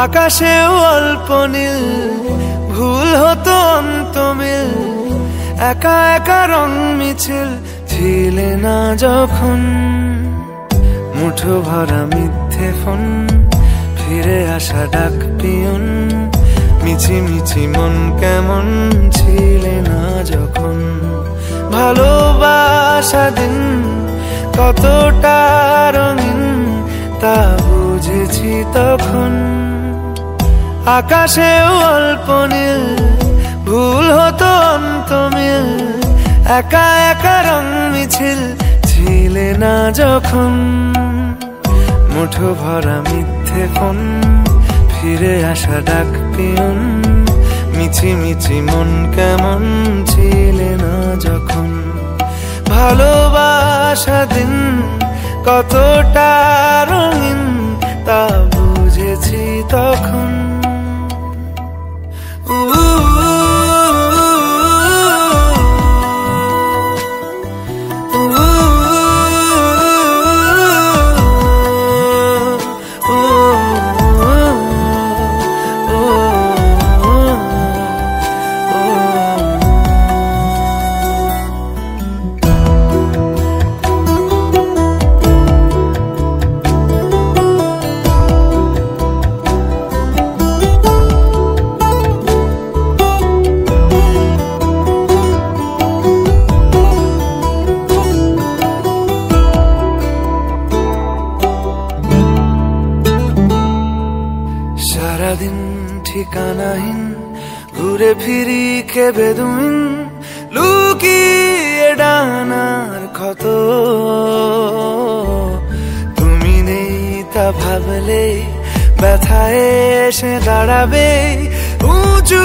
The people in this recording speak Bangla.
আকাশেও অল্প নীল, ভুল হতো অন্তমিল, একা একা রং মিছিল ছিলে না যখন। মুঠো ভরা মিথ্যে ফোন, ফিরে আসা ডাক পিয়ন, মিছি মিছি মন কেমন ছিলে না যখন। ভালোবাসা দিন কতটা রঙিন তা বুঝেছি তখন। আকাশেও অল্প নীল, ভুল হতো অন্তমিল, একা একা রং মিছিল ছিলে না যখন। মুঠো ভরা মিথ্যে ফোন, ফিরে আসা ডাক পিয়ন, মিছি মিছি মন কেমন ছিলে না যখন। ভালোবাসা দিন কতটা রঙিন তা বুঝেছি তখন। সারাদিন ঠিকানাহীন ঘুরে ফিরি খেবে দুদিন, লুকিয়ে ডানার ক্ষত। তুমি নেই তা ভাবলে ব্যথায় এসে দাঁড়াবে উঁচু